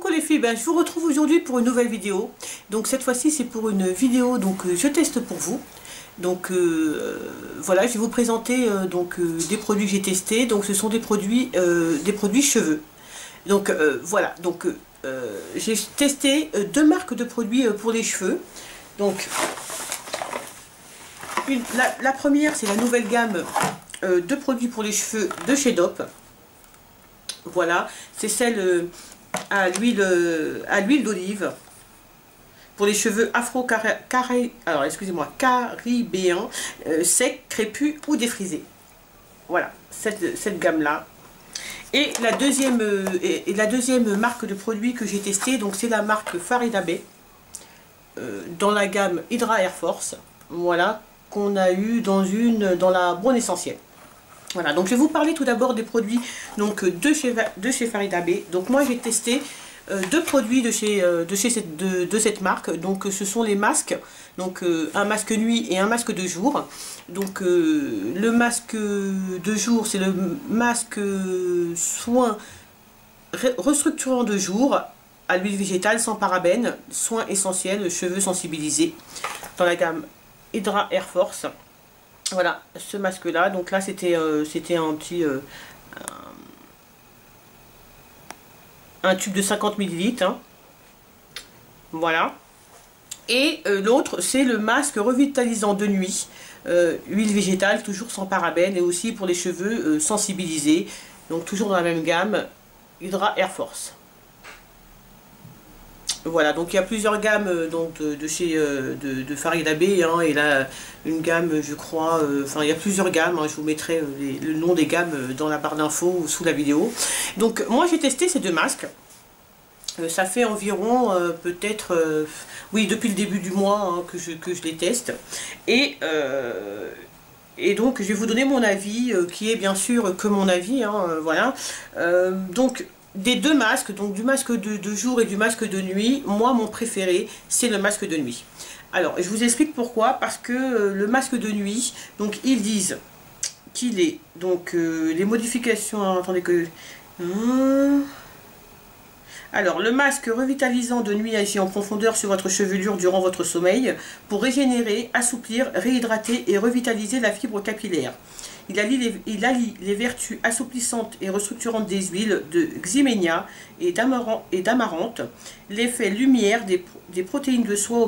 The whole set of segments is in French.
coucou les filles, je vous retrouve aujourd'hui pour une nouvelle vidéo. Donc cette fois-ci c'est pour une vidéo je teste pour vous. Donc voilà, je vais vous présenter des produits que j'ai testés. Donc ce sont des produits cheveux. Donc voilà, j'ai testé deux marques de produits pour les cheveux. Donc la première c'est la nouvelle gamme de produits pour les cheveux de chez Dop. Voilà, c'est celle à l'huile d'olive pour les cheveux caribéens, secs, crépus ou défrisés. Voilà, cette gamme là. Et la deuxième marque de produits que j'ai testé, donc c'est la marque Farida Bey, dans la gamme Hydra Air Force. Voilà, qu'on a eu dans la Bonne Essentielle. Voilà, donc je vais vous parler tout d'abord des produits de chez Farida Bey. Donc moi j'ai testé deux produits de cette marque. Donc ce sont les masques, un masque nuit et un masque de jour. Donc le masque de jour, c'est le masque soin restructurant de jour à l'huile végétale sans parabènes, soins essentiels, cheveux sensibilisés, dans la gamme Hydra Air Force. Voilà, ce masque là, donc là c'était un petit un tube de 50 ml, hein. Voilà. Et l'autre c'est le masque revitalisant de nuit, huile végétale, toujours sans parabènes, et aussi pour les cheveux sensibilisés, donc toujours dans la même gamme Hydra Air Force. Voilà, donc il y a plusieurs gammes de Farida Bey, hein, et là une gamme, je crois, il y a plusieurs gammes, hein, je vous mettrai le nom des gammes dans la barre d'infos ou sous la vidéo. Donc moi j'ai testé ces deux masques, ça fait environ peut-être, oui, depuis le début du mois, hein, que je les teste, et donc je vais vous donner mon avis, qui est bien sûr que mon avis, hein, voilà. Donc des deux masques, donc du masque de jour et du masque de nuit, moi mon préféré c'est le masque de nuit. Alors je vous explique pourquoi. Parce que le masque de nuit, donc ils disent qu'il est les modifications, alors, attendez que alors, le masque revitalisant de nuit agit en profondeur sur votre chevelure durant votre sommeil pour régénérer, assouplir, réhydrater et revitaliser la fibre capillaire. Il allie les vertus assouplissantes et restructurantes des huiles de Ximenia et d'amarante, l'effet lumière des protéines de soie aux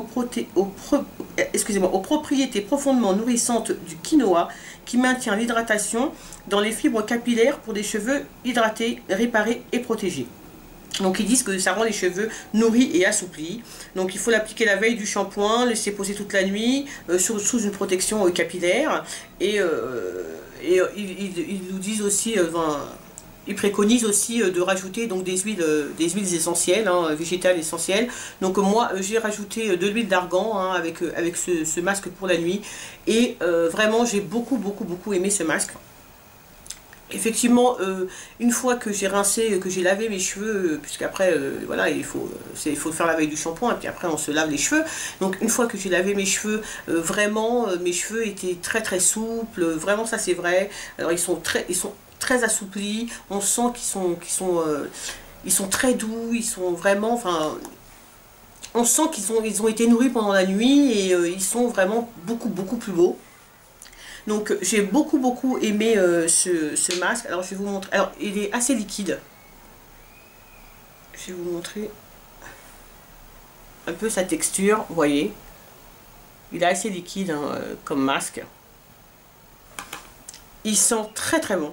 propriétés profondément nourrissantes du quinoa, qui maintient l'hydratation dans les fibres capillaires pour des cheveux hydratés, réparés et protégés. Donc ils disent que ça rend les cheveux nourris et assouplis. Donc il faut l'appliquer la veille du shampoing, laisser poser toute la nuit sous une protection capillaire. Et ils nous disent aussi, ils préconisent aussi de rajouter donc des huiles essentielles, hein, végétales essentielles. Donc moi j'ai rajouté de l'huile d'argan, hein, avec ce masque pour la nuit. Et vraiment j'ai beaucoup aimé ce masque. Effectivement, une fois que j'ai rincé, que j'ai lavé mes cheveux, puisqu'après, voilà, il faut faire la veille du shampoing, et puis après on se lave les cheveux. Donc une fois que j'ai lavé mes cheveux, vraiment, mes cheveux étaient très souples, vraiment ça c'est vrai. Alors ils sont très assouplis, on sent qu'ils sont très doux, ils sont vraiment, enfin, on sent qu'ils ont été nourris pendant la nuit, et ils sont vraiment beaucoup plus beaux. Donc j'ai beaucoup aimé ce masque. Alors je vais vous montrer. Alors il est assez liquide. Je vais vous montrer un peu sa texture. Vous voyez, il est assez liquide, hein, comme masque. Il sent très bon.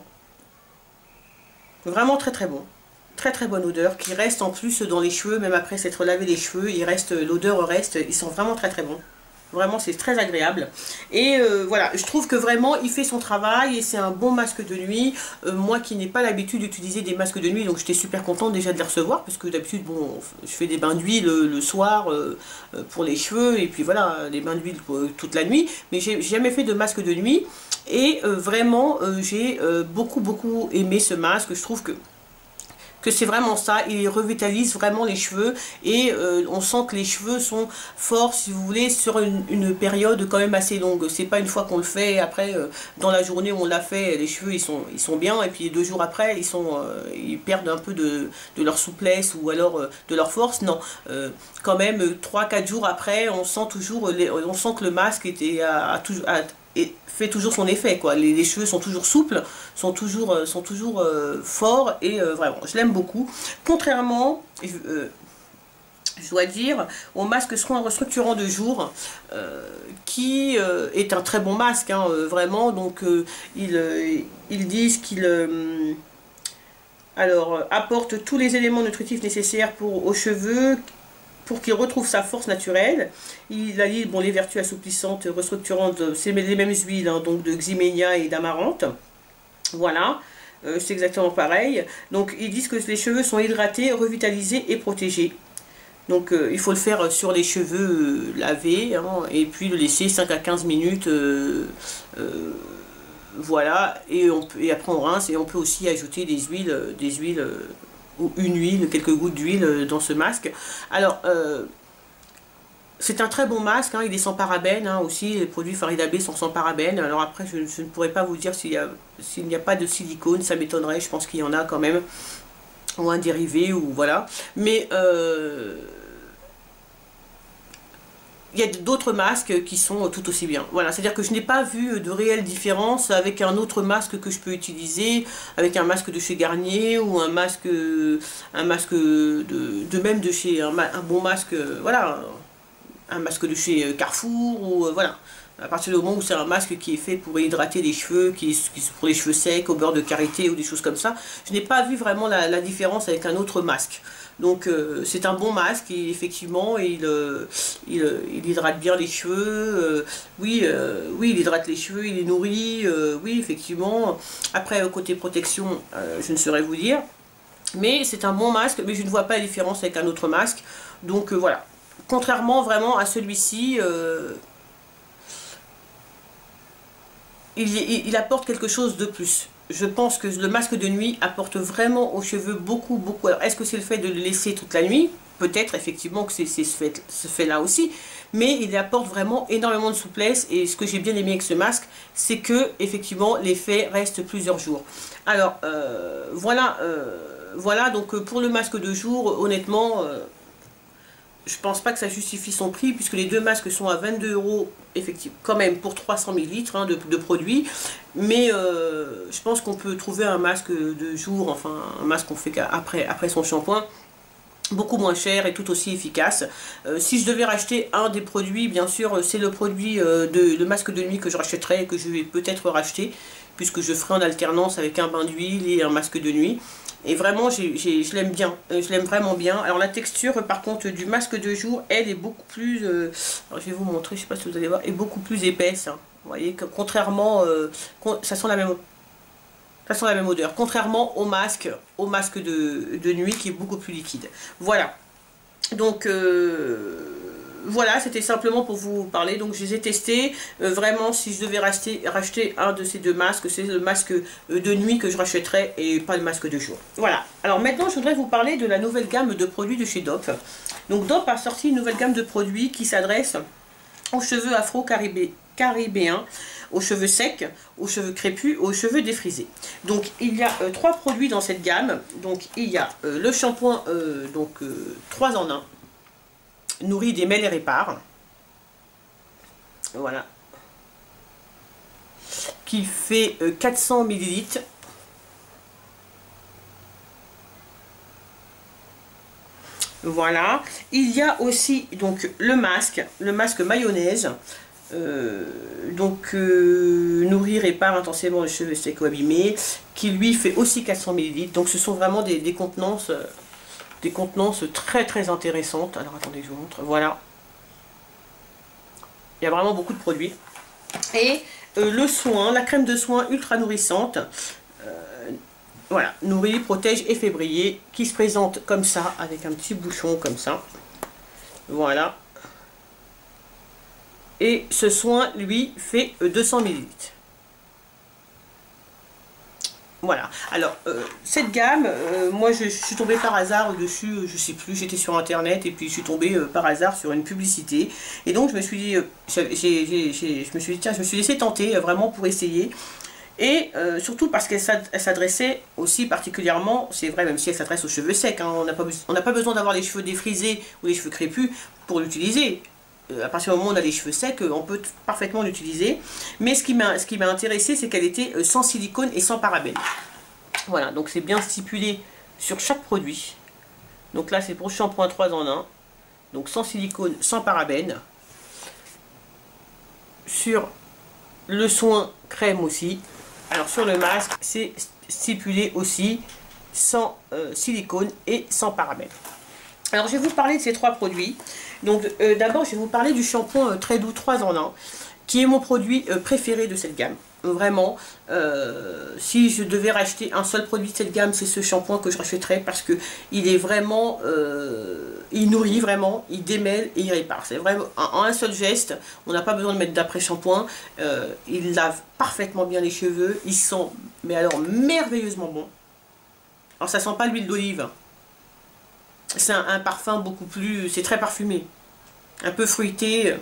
Vraiment très bon. Très bonne odeur qui reste en plus dans les cheveux, même après s'être lavé les cheveux, l'odeur reste. Il sent vraiment très bon. Vraiment c'est très agréable. Et voilà, je trouve que vraiment il fait son travail, et c'est un bon masque de nuit. Moi qui n'ai pas l'habitude d'utiliser des masques de nuit, donc j'étais super contente déjà de les recevoir, parce que d'habitude bon, je fais des bains d'huile le soir pour les cheveux, et puis voilà, les bains d'huile toute la nuit, mais j'ai jamais fait de masque de nuit. Et vraiment j'ai beaucoup aimé ce masque. Je trouve que que c'est vraiment ça, il revitalise vraiment les cheveux et on sent que les cheveux sont forts, si vous voulez, sur une période quand même assez longue. C'est pas une fois qu'on le fait, après dans la journée où on l'a fait, les cheveux ils sont bien, et puis 2 jours après ils perdent un peu de leur souplesse ou alors de leur force. Non, quand même 3-4 jours après, on sent toujours, on sent que le masque et fait toujours son effet, quoi. Les cheveux sont toujours souples, sont toujours forts, et vraiment je l'aime beaucoup, contrairement je dois dire au masque soin restructurant de jour, qui est un très bon masque, hein, vraiment. Donc ils disent qu'il apporte tous les éléments nutritifs nécessaires aux cheveux pour qu'il retrouve sa force naturelle. Il allie les vertus assouplissantes, restructurantes, c'est les mêmes huiles, hein, donc de Xyménia et d'amarante. Voilà, c'est exactement pareil. Donc ils disent que les cheveux sont hydratés, revitalisés et protégés. Donc il faut le faire sur les cheveux lavés, hein, et puis le laisser 5 à 15 minutes. Voilà, et après on rince, et on peut aussi ajouter des huiles ou une huile, quelques gouttes d'huile dans ce masque. Alors, c'est un très bon masque, hein, il est sans parabènes, hein, aussi, les produits Farida B sont sans parabènes. Alors après, je ne pourrais pas vous dire s'il n'y a pas de silicone, ça m'étonnerait, je pense qu'il y en a quand même, ou un dérivé, ou voilà. Mais il y a d'autres masques qui sont tout aussi bien. Voilà, c'est-à-dire que je n'ai pas vu de réelle différence avec un autre masque que je peux utiliser, avec un masque de chez Garnier, ou un masque de même de chez un bon masque, voilà, un masque de chez Carrefour, ou voilà. À partir du moment où c'est un masque qui est fait pour hydrater les cheveux, qui est pour les cheveux secs, au beurre de karité ou des choses comme ça, je n'ai pas vu vraiment la différence avec un autre masque. Donc c'est un bon masque, et effectivement il hydrate bien les cheveux, oui, il hydrate les cheveux, il les nourrit, oui effectivement. Après côté protection, je ne saurais vous dire, mais c'est un bon masque, mais je ne vois pas la différence avec un autre masque. Donc voilà, contrairement vraiment à celui-ci, il apporte quelque chose de plus. Je pense que le masque de nuit apporte vraiment aux cheveux beaucoup. Alors, est-ce que c'est le fait de le laisser toute la nuit? Peut-être, effectivement, que c'est ce fait-là aussi. Mais il apporte vraiment énormément de souplesse. Et ce que j'ai bien aimé avec ce masque, c'est que, effectivement, l'effet reste plusieurs jours. Alors, voilà, donc pour le masque de jour, honnêtement, je pense pas que ça justifie son prix, puisque les deux masques sont à 22 €, effectivement, quand même, pour 300 ml hein, de produits. Mais je pense qu'on peut trouver un masque de jour, enfin un masque qu'on fait après son shampoing, beaucoup moins cher et tout aussi efficace. Si je devais racheter un des produits, bien sûr, c'est le produit le masque de nuit que je rachèterais, et que je vais peut-être racheter, puisque je ferai en alternance avec un bain d'huile et un masque de nuit. Et vraiment, je l'aime bien, je l'aime vraiment bien. Alors la texture, par contre, du masque de jour, elle est beaucoup plus, alors je vais vous montrer, je sais pas si vous allez voir, est beaucoup plus épaisse, hein. Vous voyez, que contrairement, ça sent la même odeur, contrairement au masque de nuit qui est beaucoup plus liquide. Voilà, donc voilà, c'était simplement pour vous parler. Donc je les ai testés, vraiment si je devais racheter un de ces deux masques, c'est le masque de nuit que je rachèterais, et pas le masque de jour. Voilà, alors maintenant je voudrais vous parler de la nouvelle gamme de produits de chez Dop. Donc Dop a sorti une nouvelle gamme de produits qui s'adresse aux cheveux afro-caribéens, aux cheveux secs, aux cheveux crépus, aux cheveux défrisés. Donc il y a 3 produits dans cette gamme. Donc il y a le shampoing 3 en 1, nourri des mêles et répare. Voilà. Qui fait 400 ml. Voilà. Il y a aussi donc le masque mayonnaise. Nourrit, répare intensément les cheveux secs ou abîmés, qui lui fait aussi 400 ml. Donc ce sont vraiment des contenances très très intéressantes. Alors attendez, je vous montre. Voilà. Il y a vraiment beaucoup de produits. Et le soin, la crème de soin ultra nourrissante. Voilà, nourrit, protège et fait briller, qui se présente comme ça, avec un petit bouchon comme ça. Voilà. Et ce soin, lui, fait 200 ml. Voilà, alors cette gamme, moi je suis tombée par hasard dessus, je sais plus, j'étais sur internet et puis je suis tombée par hasard sur une publicité. Et donc je me suis dit, je me suis dit tiens, je me suis laissée tenter vraiment pour essayer. Et surtout parce qu'elle s'adressait aussi particulièrement, c'est vrai même si elle s'adresse aux cheveux secs, hein, on n'a pas besoin d'avoir les cheveux défrisés ou les cheveux crépus pour l'utiliser. À partir du moment où on a les cheveux secs, on peut parfaitement l'utiliser. Mais ce qui m'a intéressé, c'est qu'elle était sans silicone et sans parabènes. Voilà, donc c'est bien stipulé sur chaque produit. Donc là, c'est pour le shampoing 3 en 1. Donc sans silicone, sans parabènes. Sur le soin crème aussi. Alors sur le masque, c'est stipulé aussi sans silicone et sans parabènes. Alors je vais vous parler de ces 3 produits. Donc d'abord je vais vous parler du shampoing très doux 3 en 1 qui est mon produit préféré de cette gamme. Vraiment, si je devais racheter un seul produit de cette gamme, c'est ce shampoing que je rachèterais parce que il est vraiment, il nourrit vraiment, il démêle et il répare. C'est vraiment en un seul geste, on n'a pas besoin de mettre d'après-shampoing. Il lave parfaitement bien les cheveux, ils sont, mais alors merveilleusement bons. Alors ça sent pas l'huile d'olive. C'est un parfum beaucoup plus, c'est très parfumé, un peu fruité,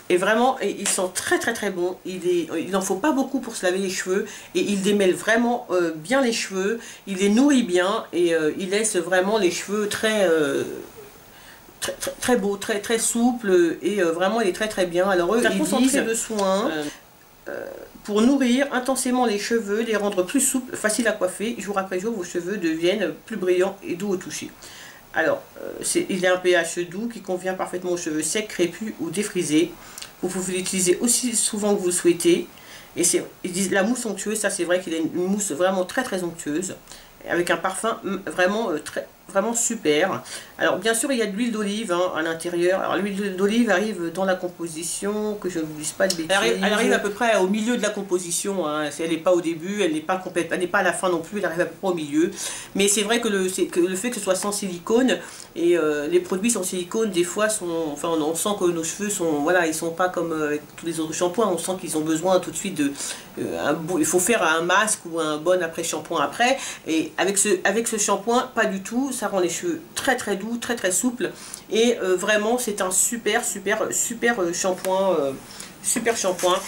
et vraiment ils sont très très très bons. Il n'en faut pas beaucoup pour se laver les cheveux, et il démêle vraiment bien les cheveux, il les nourrit bien, et il laisse vraiment les cheveux très très beaux, très souples, et vraiment il est très très bien. Alors eux, ils disent de soins pour nourrir intensément les cheveux, les rendre plus souples, faciles à coiffer, jour après jour vos cheveux deviennent plus brillants et doux au toucher. Alors, il a un pH doux qui convient parfaitement aux cheveux secs, crépus ou défrisés. Vous pouvez l'utiliser aussi souvent que vous le souhaitez. Et ils disent la mousse onctueuse, ça c'est vrai qu'il a une mousse vraiment très très onctueuse. Avec un parfum vraiment vraiment super. Alors bien sûr il y a de l'huile d'olive hein, à l'intérieur. Alors l'huile d'olive arrive dans la composition, que je ne vous dise pas de bêtises. Elle arrive à peu près au milieu de la composition. Hein. Elle n'est pas au début, elle n'est pas complète, elle n'est pas à la fin non plus. Elle arrive à peu près au milieu. Mais c'est vrai que le fait que ce soit sans silicone et les produits sans silicone des fois sont, enfin on sent que nos cheveux sont, voilà, ils sont pas comme avec tous les autres shampoings. On sent qu'ils ont besoin tout de suite de il faut faire un masque ou un bon après shampoing après. Et avec ce shampoing, pas du tout. Ça rend les cheveux très très doux, très très souples. Et vraiment, c'est un super shampoing. Super shampoing.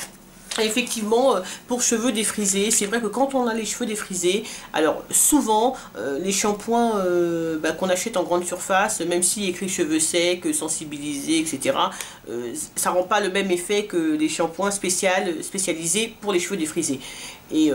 Et effectivement, pour cheveux défrisés, c'est vrai que quand on a les cheveux défrisés, alors souvent, les shampoings qu'on achète en grande surface, même s'il écrit cheveux secs, sensibilisés, etc., ça rend pas le même effet que les shampoings spécialisés pour les cheveux défrisés. Et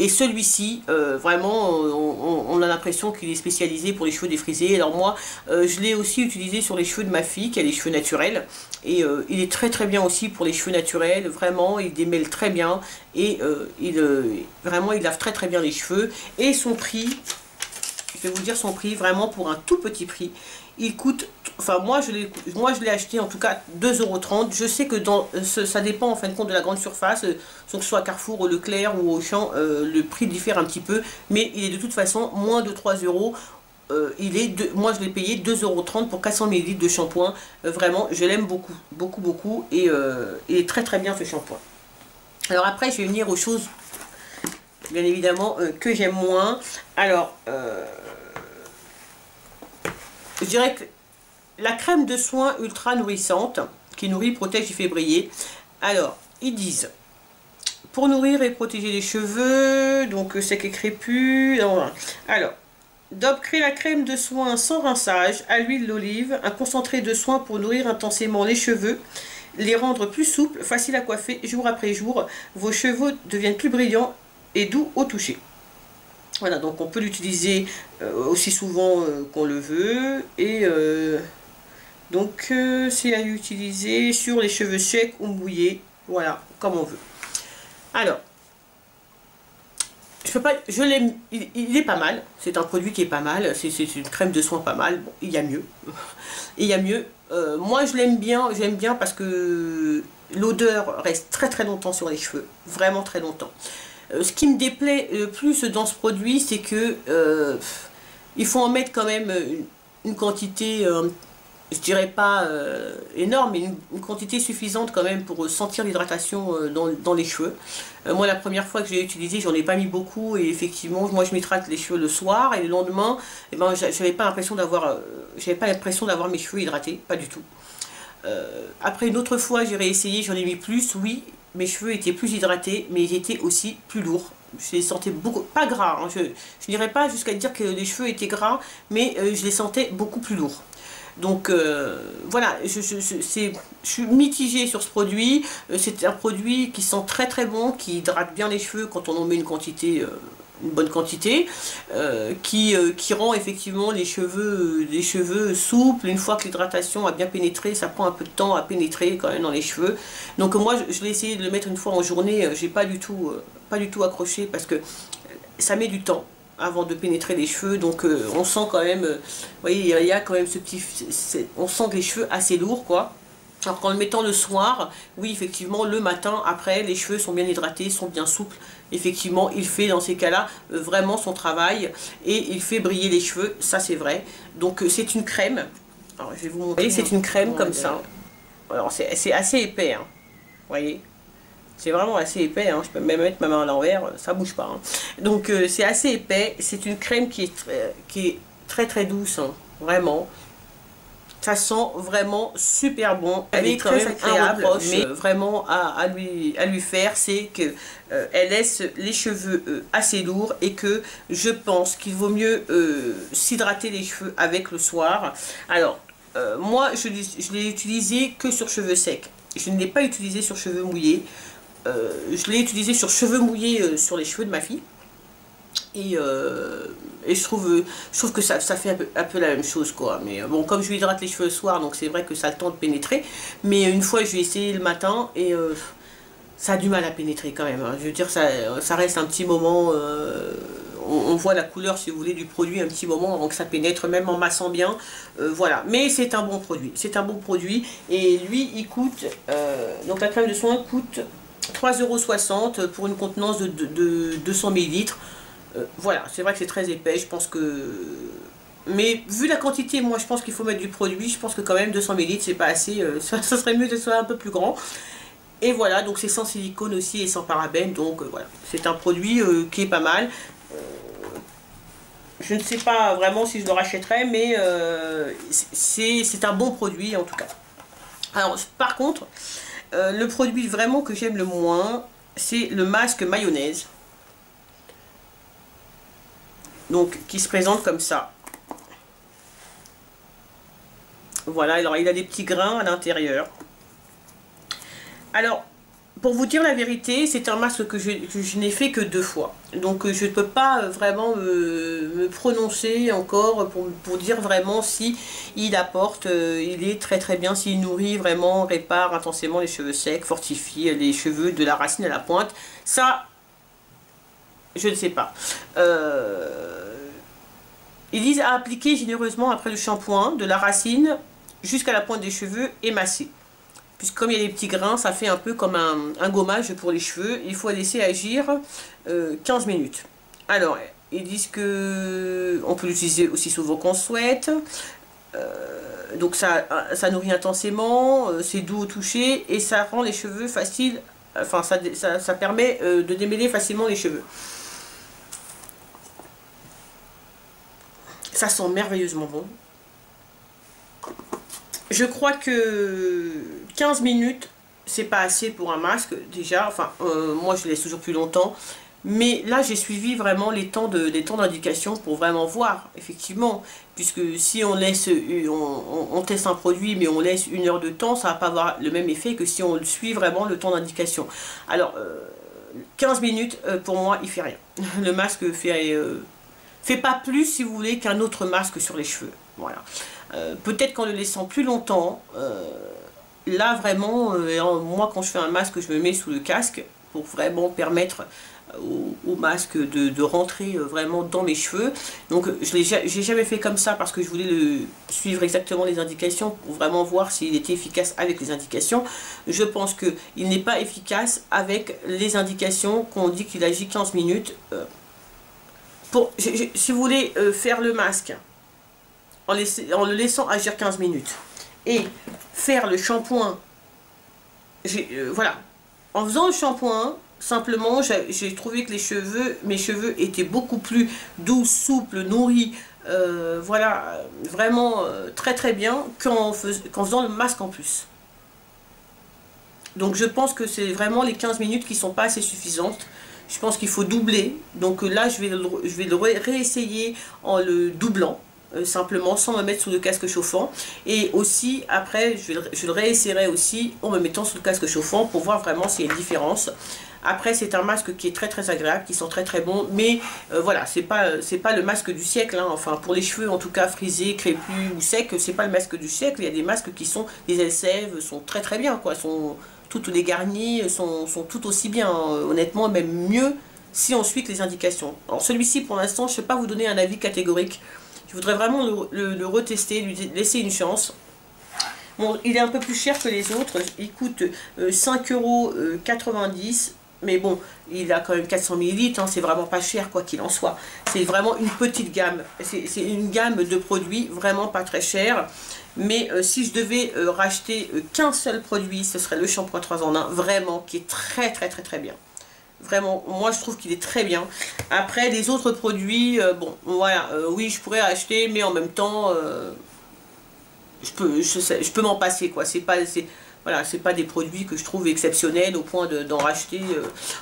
celui-ci, vraiment, on a l'impression qu'il est spécialisé pour les cheveux défrisés. Alors moi, je l'ai aussi utilisé sur les cheveux de ma fille, qui a les cheveux naturels. Et il est très très bien aussi pour les cheveux naturels. Vraiment, il démêle très bien. Et vraiment, il lave très très bien les cheveux. Et son prix, je vais vous dire son prix, vraiment pour un tout petit prix. Il coûte, enfin moi je l'ai acheté en tout cas 2,30 €. Je sais que ça dépend en fin de compte de la grande surface, que ce soit à Carrefour, au Leclerc ou au Auchan, le prix diffère un petit peu, mais il est de toute façon moins de 3 €. Moi je l'ai payé 2,30 € pour 400 ml de shampoing. Vraiment je l'aime beaucoup, et il est très très bien ce shampoing. Alors après je vais venir aux choses bien évidemment que j'aime moins. Alors je dirais que la crème de soin ultra nourrissante, qui nourrit, protège et fait briller. Alors, ils disent, pour nourrir et protéger les cheveux, donc sec et crépus. Alors, Dove crée la crème de soin sans rinçage, à l'huile d'olive, un concentré de soin pour nourrir intensément les cheveux, les rendre plus souples, faciles à coiffer jour après jour. Vos cheveux deviennent plus brillants et doux au toucher. Voilà, donc on peut l'utiliser aussi souvent qu'on le veut. Et donc c'est à utiliser sur les cheveux secs ou mouillés. Voilà, comme on veut. Alors, je l'aime, il est pas mal. C'est un produit qui est pas mal. C'est une crème de soin pas mal. Bon, il y a mieux. Il y a mieux. Moi je l'aime bien. J'aime bien parce que l'odeur reste très très longtemps sur les cheveux. Vraiment très longtemps. Ce qui me déplaît le plus dans ce produit, c'est que il faut en mettre quand même une quantité je dirais pas énorme, mais une quantité suffisante quand même pour sentir l'hydratation dans les cheveux. Moi, la première fois que j'ai utilisé, j'en ai pas mis beaucoup, et effectivement, moi je m'hydrate les cheveux le soir, et le lendemain, eh ben, j'avais pas l'impression d'avoir mes cheveux hydratés, pas du tout. Après, une autre fois, j'ai réessayé, j'en ai mis plus, oui, mes cheveux étaient plus hydratés, mais ils étaient aussi plus lourds. Je les sentais beaucoup, pas gras, hein, je n'irais pas jusqu'à dire que les cheveux étaient gras, mais je les sentais beaucoup plus lourds. Donc voilà, je suis mitigée sur ce produit. C'est un produit qui sent très très bon, qui hydrate bien les cheveux quand on en met une quantité, une bonne quantité, qui rend effectivement les cheveux souples. Une fois que l'hydratation a bien pénétré, ça prend un peu de temps à pénétrer quand même dans les cheveux. Donc moi je l'ai essayé de le mettre une fois en journée, j'ai pas du tout accroché parce que ça met du temps avant de pénétrer les cheveux, donc on sent quand même, vous voyez, il y a quand même ce petit, on sent que les cheveux assez lourds, quoi. Alors qu'en le mettant le soir, oui, effectivement, le matin, après, les cheveux sont bien hydratés, sont bien souples. Effectivement, il fait dans ces cas-là vraiment son travail, et il fait briller les cheveux, ça c'est vrai. Donc c'est une crème, alors je vais vous montrer, c'est une crème comme ça. Alors c'est assez épais, hein, vous voyez. C'est vraiment assez épais, hein. Je peux même mettre ma main à l'envers, ça bouge pas. Hein. Donc c'est assez épais, c'est une crème qui est très très douce, hein. Vraiment. Ça sent vraiment super bon. Elle est quand même agréable, mais vraiment à lui faire, c'est que elle laisse les cheveux assez lourds, et que je pense qu'il vaut mieux s'hydrater les cheveux avec le soir. Alors, moi je l'ai utilisé que sur cheveux secs. Je ne l'ai pas utilisé sur cheveux mouillés. Je l'ai utilisé sur cheveux mouillés, sur les cheveux de ma fille, et je trouve que ça fait un peu la même chose, quoi. Mais bon, comme je lui hydrate les cheveux le soir, donc c'est vrai que ça a le temps de pénétrer, mais une fois je vais essayer le matin, et ça a du mal à pénétrer quand même, hein. Je veux dire, ça reste un petit moment, on voit la couleur, si vous voulez, du produit un petit moment avant que ça pénètre, même en massant bien, voilà. Mais c'est un bon produit, et lui il coûte, donc la crème de soin coûte 3,60 € pour une contenance de 200 ml. Voilà, c'est vrai que c'est très épais, je pense que... Mais vu la quantité, moi je pense qu'il faut mettre du produit, je pense que quand même 200 ml c'est pas assez, ça serait mieux que ce soit un peu plus grand. Et voilà, donc c'est sans silicone aussi et sans parabènes, donc voilà, c'est un produit qui est pas mal. Je ne sais pas vraiment si je le rachèterai, mais c'est un bon produit en tout cas. Alors par contre, le produit vraiment que j'aime le moins, c'est le masque mayonnaise. Donc qui se présente comme ça. Voilà, alors il a des petits grains à l'intérieur. Alors, pour vous dire la vérité, c'est un masque que je n'ai fait que 2 fois. Donc je ne peux pas vraiment me prononcer encore pour dire vraiment si il apporte, il est très très bien, s'il nourrit vraiment, répare intensément les cheveux secs, fortifie les cheveux de la racine à la pointe. Ça, je ne sais pas. Ils disent à appliquer généreusement après le shampoing, de la racine jusqu'à la pointe des cheveux et masser. Puisque comme il y a des petits grains, ça fait un peu comme un gommage pour les cheveux. Il faut laisser agir 15 minutes. Alors, ils disent que on peut l'utiliser aussi souvent qu'on souhaite. Donc ça nourrit intensément, c'est doux au toucher et ça rend les cheveux faciles. Enfin, ça permet de démêler facilement les cheveux. Ça sent merveilleusement bon. Je crois que 15 minutes, c'est pas assez pour un masque, déjà. Enfin, moi, je laisse toujours plus longtemps. Mais là, j'ai suivi vraiment les temps d'indication pour vraiment voir, effectivement. Puisque si on laisse, on teste un produit, mais on laisse 1 heure de temps, ça va pas avoir le même effet que si on suit vraiment le temps d'indication. Alors, 15 minutes, pour moi, il fait rien. Le masque fait pas plus, si vous voulez, qu'un autre masque sur les cheveux. Voilà. Peut-être qu'en le laissant plus longtemps, là vraiment, moi quand je fais un masque, je me mets sous le casque pour vraiment permettre au masque de rentrer vraiment dans mes cheveux. Donc j'ai jamais fait comme ça parce que je voulais suivre exactement les indications pour vraiment voir s'il était efficace avec les indications. Je pense qu'il n'est pas efficace avec les indications qu'on dit qu'il agit 15 minutes. Si vous voulez faire le masque en le laissant agir 15 minutes, et faire le shampoing, voilà, en faisant le shampoing, simplement, j'ai trouvé que mes cheveux étaient beaucoup plus doux, souples, nourris, voilà, vraiment très très bien qu'en faisant le masque en plus. Donc je pense que c'est vraiment les 15 minutes qui sont pas assez suffisantes. Je pense qu'il faut doubler. Donc là, je vais le réessayer en le doublant. Simplement sans me mettre sous le casque chauffant, et aussi après je le réessayerai aussi en me mettant sous le casque chauffant pour voir vraiment s'il y a une différence. Après, c'est un masque qui est très très agréable, qui sent très très bon, mais voilà, c'est pas le masque du siècle, hein. Enfin pour les cheveux en tout cas frisés, crépus ou secs, c'est pas le masque du siècle. Il y a des masques qui sont, les elsèves sont très très bien, quoi, toutes les garnies sont tout aussi bien, honnêtement, même mieux si on suit les indications. Alors celui-ci pour l'instant, je ne sais pas vous donner un avis catégorique. Je voudrais vraiment le retester, lui laisser une chance. Bon, il est un peu plus cher que les autres. Il coûte 5,90 €. Mais bon, il a quand même 400 ml. Hein, c'est vraiment pas cher, quoi qu'il en soit. C'est vraiment une petite gamme. C'est une gamme de produits vraiment pas très cher. Mais si je devais racheter qu'un seul produit, ce serait le shampoing 3 en 1. Vraiment, qui est très très très très bien. Vraiment, moi je trouve qu'il est très bien. Après, les autres produits, bon, voilà, oui, je pourrais acheter, mais en même temps, je peux m'en passer, quoi. Voilà, c'est pas des produits que je trouve exceptionnels au point d'en racheter.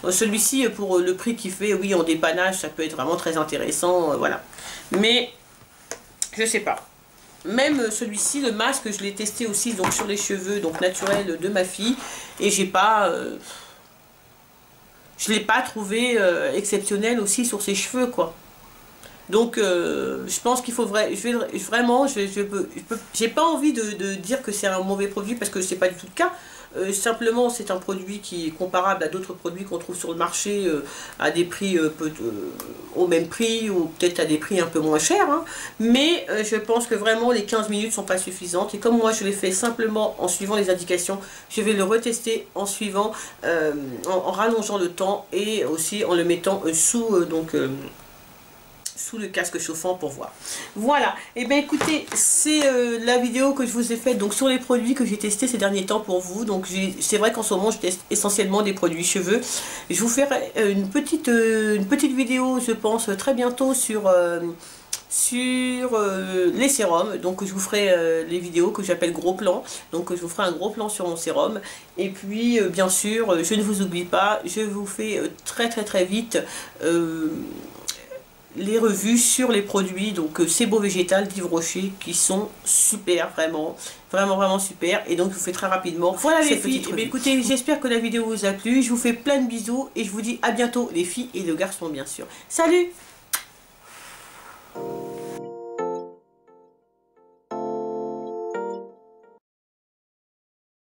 Celui-ci, pour le prix qu'il fait, oui, en dépannage, ça peut être vraiment très intéressant, voilà. Mais, je sais pas. Même celui-ci, le masque, je l'ai testé aussi donc sur les cheveux donc naturels de ma fille, et j'ai pas... je ne l'ai pas trouvé exceptionnel aussi sur ses cheveux, quoi. Donc, je pense qu'il faut vraiment, j'ai pas envie de dire que c'est un mauvais produit parce que c'est pas du tout le cas. Simplement, c'est un produit qui est comparable à d'autres produits qu'on trouve sur le marché à des prix au même prix ou peut-être à des prix un peu moins chers. Hein. Mais je pense que vraiment les 15 minutes sont pas suffisantes. Et comme moi, je l'ai fait simplement en suivant les indications, je vais le retester en suivant, en rallongeant le temps et aussi en le mettant sous sous le casque chauffant pour voir. Voilà, et bien écoutez, c'est la vidéo que je vous ai faite donc sur les produits que j'ai testés ces derniers temps pour vous. Donc c'est vrai qu'en ce moment je teste essentiellement des produits cheveux. Je vous ferai une petite vidéo, je pense, très bientôt sur les sérums. Donc je vous ferai les vidéos que j'appelle gros plans. Donc je vous ferai un gros plan sur mon sérum. Et puis bien sûr, je ne vous oublie pas, je vous fais très très très vite les revues sur les produits, donc C'est Beau Végétal d'Yves Rocher, qui sont super, vraiment, vraiment, vraiment super. Et donc je vous fais très rapidement. Voilà les filles, et bien, écoutez, j'espère que la vidéo vous a plu. Je vous fais plein de bisous et je vous dis à bientôt les filles et les garçons bien sûr. Salut!